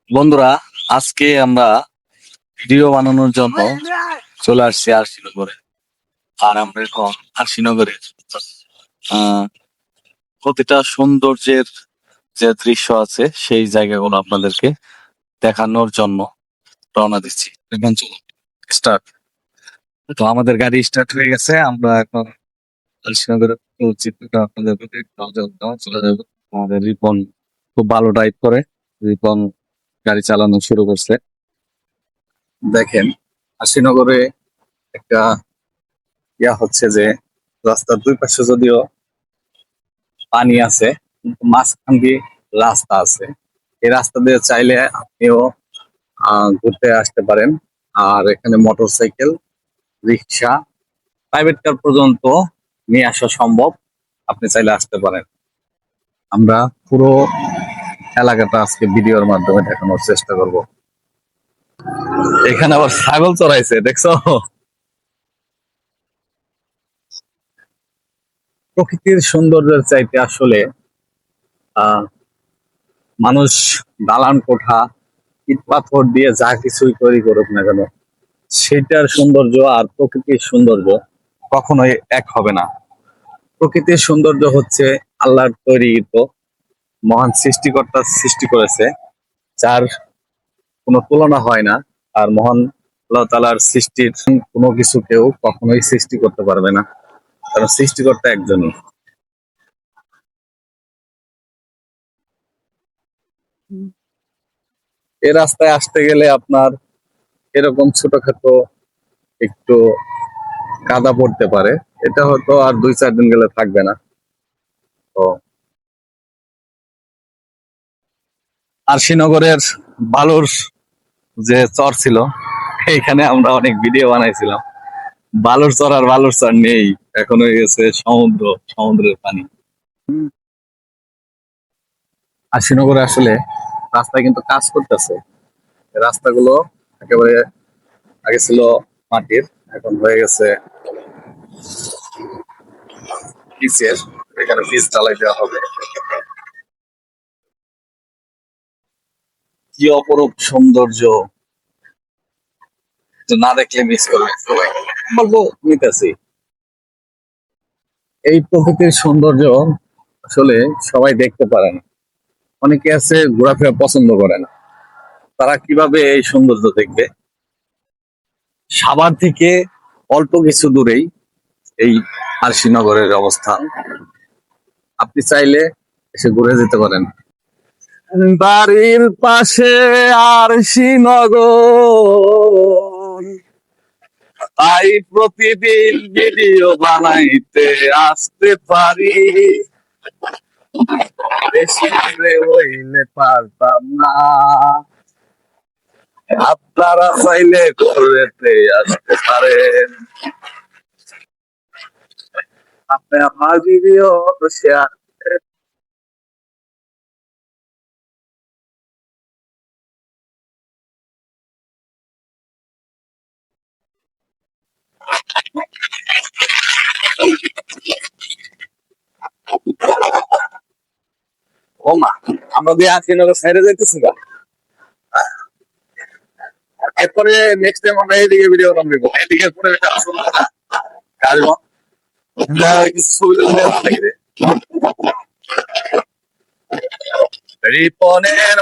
বন্ধুরা, আজকে আমরা ভিডিও বানানোর জন্য চলে আসছি আরশিনগরে। আর আমরা এখন আরশিনগরের আহ প্রতিটা সৌন্দর্যের যে দৃশ্য আছে সেই জায়গাগুলো আপনাদেরকে দেখানোর জন্য রওনা দিচ্ছি। এখন চলুন স্টার্ট। তো আমাদের গাড়ি স্টার্ট হয়ে গেছে, আমরা এখন আরশিনগরের চিত্রটা আপনাদেরকে চলে যাবো। আমাদের রিপন খুব ভালো ড্রাইভ করে। রিপন গাড়ি চালানো শুরু করছে। দেখেন, আশিনগরে একটা হচ্ছে যে রাস্তার দুই পাশে যদিও পানি আছে, কিন্তু মাঝখান দিয়ে রাস্তা আছে। এই রাস্তা দিয়ে চাইলে আপনিও ঘুরতে আসতে পারেন। আর এখানে মোটর সাইকেল, রিক্সা, প্রাইভেট কার পর্যন্ত নিয়ে আসা সম্ভব। আপনি চাইলে আসতে পারেন। আমরা পুরো এলাকাটা আজকে ভিডিওর মাধ্যমে দেখানোর চেষ্টা করব। এখানে আবার ছাগল চড়াইছে, দেখছো? প্রকৃতির সৌন্দর্যের চাইতে আসলে আহ মানুষ দালান কোঠা, ইট পাথর দিয়ে যা কিছুই তৈরি করুক না কেন, সেটার সৌন্দর্য আর প্রকৃতির সৌন্দর্য কখনোই এক হবে না। প্রকৃতির সৌন্দর্য হচ্ছে আল্লাহর তৈরিকৃত, মহান সৃষ্টিকর্তা সৃষ্টি করেছে, যার কোনো তুলনা হয় না। আর মহান আল্লাহ তাআলার সৃষ্টির কোনো কিছু কেউ কখনোই সৃষ্টি করতে পারবে না, কারণ সৃষ্টিকর্তা একজনই। এ রাস্তায় আসতে গেলে আপনার এরকম ছোটখাটো একটু কাদা পড়তে পারে, এটা হয়তো আর 2-4 দিন গেলে থাকবে না। তো আর শ্রীনগরের বালুর যে চর ছিল, এখানে আমরা অনেক ভিডিও বানাইছিলাম। বালুর চর আর বালুর চর নেই, এখন হয়ে গেছে সমুদ্র, সমুদ্রের পানি। আর শ্রীনগরে আসলে রাস্তায় কিন্তু কাজ করতেছে। রাস্তাগুলো একেবারে আগে ছিল মাটির, এখন হয়ে গেছে পিচের। এখানে পিচ ঢালাই দেওয়া হবে। কি অপরূপ সৌন্দর্য, তো না দেখলে মিস করবে সবাই। বলবো নিতেছি, এই প্রকৃতির সৌন্দর্য আসলে সবাই দেখতে পারে না। অনেকে আছে ঘোরাফেরা পছন্দ করে না, তারা কিভাবে এই সৌন্দর্য দেখবে? সাভার থেকে অল্প কিছু দূরেই এই আরশিনগরের অবস্থান। আপনি চাইলে এসে ঘুরে যেতে পারেন। বাড়ির পাশে আরশিনগর, তাই প্রতিদিন ভিডিও বানাইতে আসতে পারি। বেশি দূরে হইলে পারতাম না, আপনারা চাইলে ঘুরেতে আসতে পারেন। আপনি আমার ভিডিও শেয়ার ও মা, আমরা দিয়ে আরশিনগর সাইডে যাইতেছি না। এরপরে নেক্সট টাইম আমরা এইদিকে ভিডিও বানাবো, এদিকে পরে আসবো। রিপনের